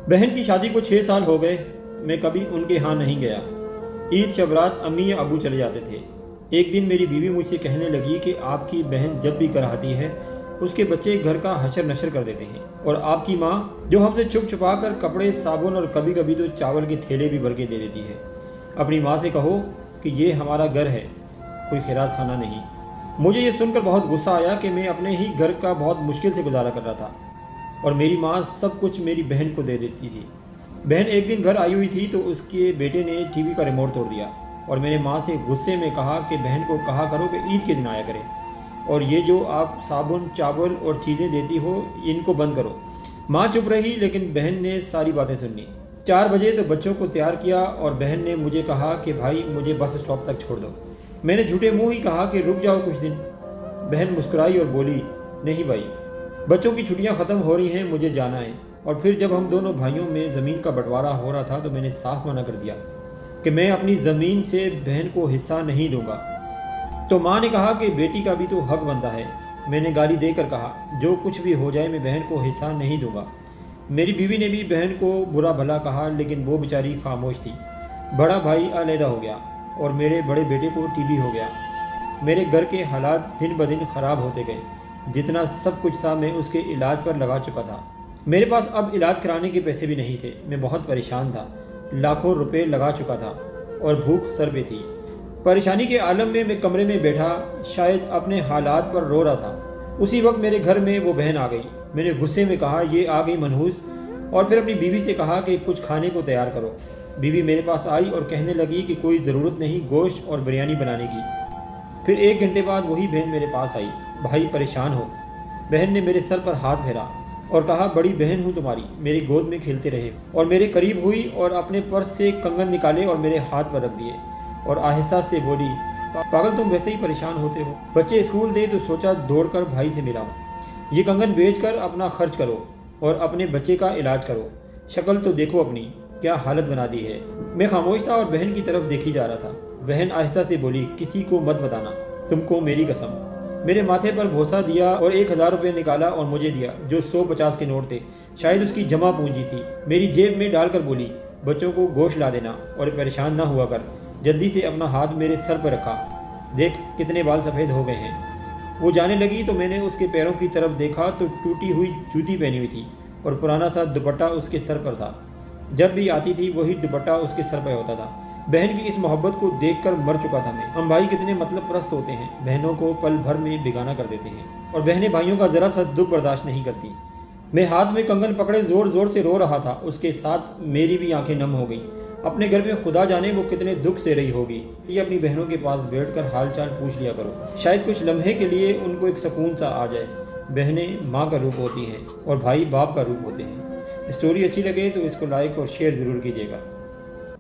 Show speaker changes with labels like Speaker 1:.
Speaker 1: बहन की शादी को 6 साल हो गए। मैं कभी उनके यहाँ नहीं गया। ईद शबरात अम्मी या अबू चले जाते थे। एक दिन मेरी बीवी मुझसे कहने लगी कि आपकी बहन जब भी घर आती है उसके बच्चे घर का हशर नशर कर देते हैं, और आपकी माँ जो हमसे छुप छुपा कर कपड़े, साबुन और कभी कभी तो चावल के थैले भी भर के दे देती है। अपनी माँ से कहो कि ये हमारा घर है, कोई खैरात खाना नहीं। मुझे ये सुनकर बहुत गुस्सा आया कि मैं अपने ही घर का बहुत मुश्किल से गुजारा कर रहा था और मेरी माँ सब कुछ मेरी बहन को दे देती थी। बहन एक दिन घर आई हुई थी तो उसके बेटे ने टीवी का रिमोट तोड़ दिया और मैंने माँ से गुस्से में कहा कि बहन को कहा करो कि ईद के दिन आया करे, और ये जो आप साबुन, चावल और चीज़ें देती हो इनको बंद करो। माँ चुप रही, लेकिन बहन ने सारी बातें सुनी। 4 बजे तो बच्चों को तैयार किया और बहन ने मुझे कहा कि भाई मुझे बस स्टॉप तक छोड़ दो। मैंने झूठे मुंह ही कहा कि रुक जाओ कुछ दिन। बहन मुस्कुराई और बोली, नहीं भाई, बच्चों की छुट्टियां ख़त्म हो रही हैं, मुझे जाना है। और फिर जब हम दोनों भाइयों में ज़मीन का बंटवारा हो रहा था तो मैंने साफ मना कर दिया कि मैं अपनी ज़मीन से बहन को हिस्सा नहीं दूंगा। तो माँ ने कहा कि बेटी का भी तो हक बनता है। मैंने गाली देकर कहा, जो कुछ भी हो जाए मैं बहन को हिस्सा नहीं दूंगा। मेरी बीवी ने भी बहन को बुरा भला कहा, लेकिन वो बेचारी खामोश थी। बड़ा भाई अलहदा हो गया और मेरे बड़े बेटे को टीबी हो गया। मेरे घर के हालात दिन ब दिन ख़राब होते गए। जितना सब कुछ था मैं उसके इलाज पर लगा चुका था। मेरे पास अब इलाज कराने के पैसे भी नहीं थे। मैं बहुत परेशान था, लाखों रुपए लगा चुका था और भूख सर पे थी। परेशानी के आलम में मैं कमरे में बैठा शायद अपने हालात पर रो रहा था। उसी वक्त मेरे घर में वो बहन आ गई। मैंने गुस्से में कहा, ये आ गई मनहूस, और फिर अपनी बीवी से कहा कि कुछ खाने को तैयार करो। बीवी मेरे पास आई और कहने लगी कि कोई ज़रूरत नहीं गोश्त और बिरयानी बनाने की। फिर 1 घंटे बाद वही बहन मेरे पास आई। भाई परेशान हो। बहन ने मेरे सर पर हाथ फेरा और कहा, बड़ी बहन हूँ तुम्हारी। मेरी गोद में खेलते रहे और मेरे करीब हुई और अपने पर्स से कंगन निकाले और मेरे हाथ पर रख दिए और आहिस्ता से बोली, पागल तुम वैसे ही परेशान होते हो। बच्चे स्कूल दे तो सोचा दौड़कर भाई से मिलाऊं। ये कंगन बेचकर अपना खर्च करो और अपने बच्चे का इलाज करो। शक्ल तो देखो अपनी, क्या हालत बना दी है। मैं खामोश था और बहन की तरफ देखी जा रहा था। बहन आहिस्ता से बोली, किसी को मत बताना, तुमको मेरी कसम। मेरे माथे पर भरोसा दिया और 1000 रुपये निकाला और मुझे दिया, जो 150 के नोट थे। शायद उसकी जमा पूंजी थी। मेरी जेब में डालकर बोली, बच्चों को गोश्त ला देना और परेशान ना हुआ कर। जल्दी से अपना हाथ मेरे सर पर रखा, देख कितने बाल सफ़ेद हो गए हैं। वो जाने लगी तो मैंने उसके पैरों की तरफ देखा तो टूटी हुई जूती पहनी हुई थी और पुराना सा दुपट्टा उसके सर पर था। जब भी आती थी वही दुपट्टा उसके सर पर होता था। बहन की इस मोहब्बत को देखकर मर चुका था मैं। हम भाई कितने मतलब परस्त होते हैं, बहनों को पल भर में बेगाना कर देते हैं और बहनें भाइयों का ज़रा सा दुख बर्दाश्त नहीं करती। मैं हाथ में कंगन पकड़े ज़ोर ज़ोर से रो रहा था। उसके साथ मेरी भी आंखें नम हो गई। अपने घर में खुदा जाने वो कितने दुख से रही होगी। ये अपनी बहनों के पास बैठकर हाल चाल पूछ लिया करो, शायद कुछ लम्हे के लिए उनको एक सुकून सा आ जाए। बहनें माँ का रूप होती हैं और भाई बाप का रूप होते हैं। स्टोरी अच्छी लगे तो इसको लाइक और शेयर ज़रूर कीजिएगा।